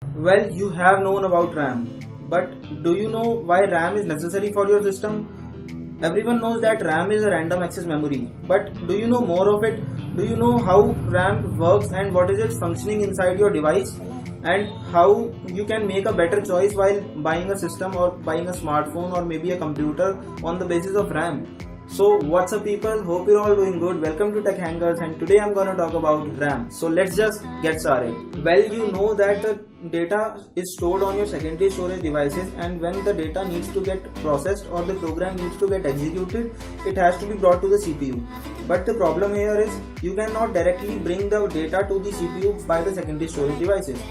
Well, you have known about RAM, but do you know why RAM is necessary for your system? Everyone knows that RAM is a random access memory, but do you know more of it? Do you know how RAM works and what is its functioning inside your device? And how you can make a better choice while buying a system or buying a smartphone or maybe a computer on the basis of RAM? So what's up people, hope you're all doing good. Welcome to Tech Hangers, and today I'm gonna talk about RAM. So let's just get started. Well, you know that the data is stored on your secondary storage devices, and when the data needs to get processed or the program needs to get executed, it has to be brought to the CPU. But the problem here is you cannot directly bring the data to the CPU by the secondary storage devices.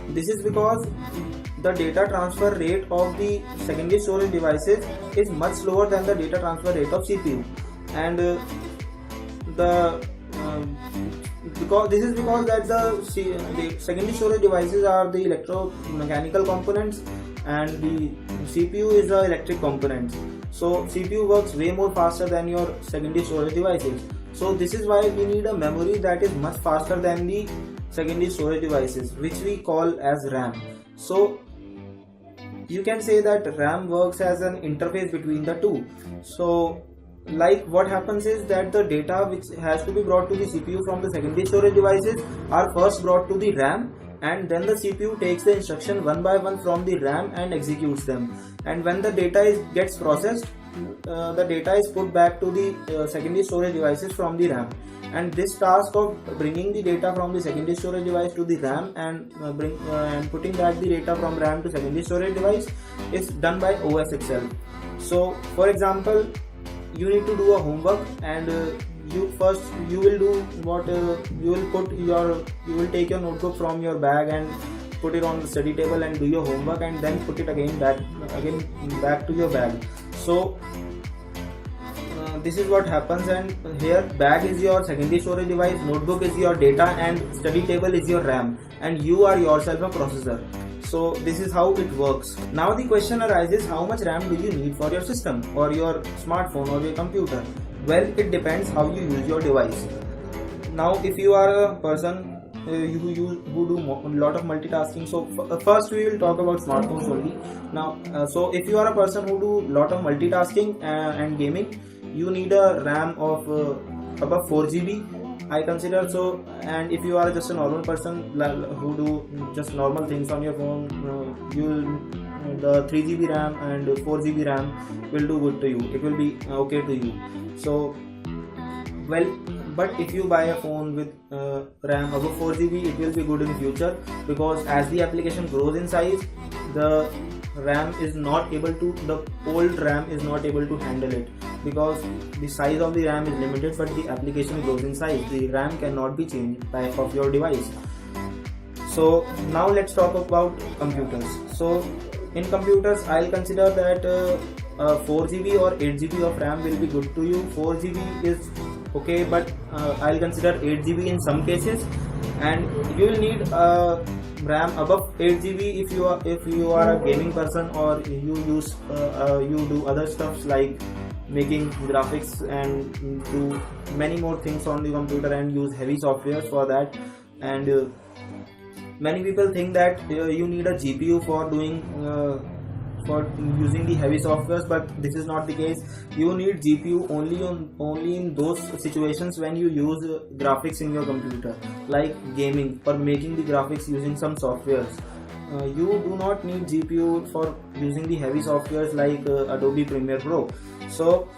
This is because the data transfer rate of the secondary storage devices is much slower than the data transfer rate of CPU, and because the secondary storage devices are the electromechanical components and the CPU is the electric components. So CPU works way more faster than your secondary storage devices. So this is why we need a memory that is much faster than the secondary storage devices, which we call as RAM. So you can say that RAM works as an interface between the two. So like what happens is that the data which has to be brought to the CPU from the secondary storage devices are first brought to the RAM, and then the CPU takes the instruction one by one from the RAM and executes them. And when the data gets processed, the data is put back to the secondary storage devices from the RAM. And this task of bringing the data from the secondary storage device to the RAM and putting back the data from RAM to secondary storage device is done by OS itself. So for example, you need to do a homework, and you will take your notebook from your bag and put it on the study table and do your homework, and then put it again back to your bag. So this is what happens, and here bag is your secondary storage device, notebook is your data, and study table is your RAM, and you are yourself a processor. So this is how it works. Now the question arises, how much RAM do you need for your system or your smartphone or your computer? Well, it depends how you use your device. Now if you are a person who do a lot of multitasking, so first we will talk about smartphones only. Now so if you are a person who do a lot of multitasking and gaming, you need a RAM of above 4 GB, I consider. So, and if you are just a normal person who do just normal things on your phone, the 3 GB RAM and 4 GB RAM will do good to you. It will be okay to you. So well, but if you buy a phone with RAM above 4 GB, it will be good in future, because as the application grows in size, the old RAM is not able to handle it, because the size of the RAM is limited, but the application grows in size. The RAM cannot be changed of your device. So now let's talk about computers. So in computers, I'll consider that 4 GB or 8 GB of RAM will be good to you. 4 GB is okay, but I'll consider 8 GB in some cases, and you will need RAM above 8 GB if you are a gaming person, or you do other stuffs like making graphics and do many more things on the computer and use heavy softwares for that. And many people think that you need a GPU for using the heavy softwares, but this is not the case. You need GPU only in those situations when you use graphics in your computer, like gaming or making the graphics using some softwares. You do not need GPU for using the heavy softwares like Adobe Premiere Pro. So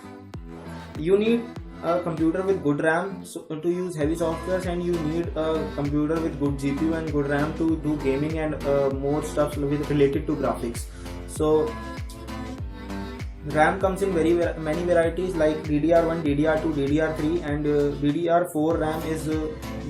you need a computer with good RAM to use heavy softwares, and you need a computer with good GPU and good RAM to do gaming and more stuff related to graphics. So RAM comes in many varieties like DDR1, DDR2, DDR3, and DDR4 RAM is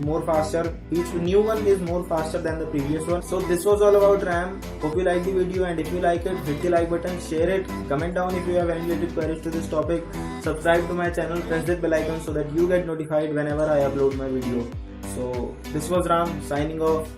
more faster. Each new one is more faster than the previous one. So this was all about RAM. Hope you like the video, and if you like it, hit the like button, share it, comment down if you have any related queries to this topic, subscribe to my channel, press that bell icon so that you get notified whenever I upload my video. So this was Ram signing off.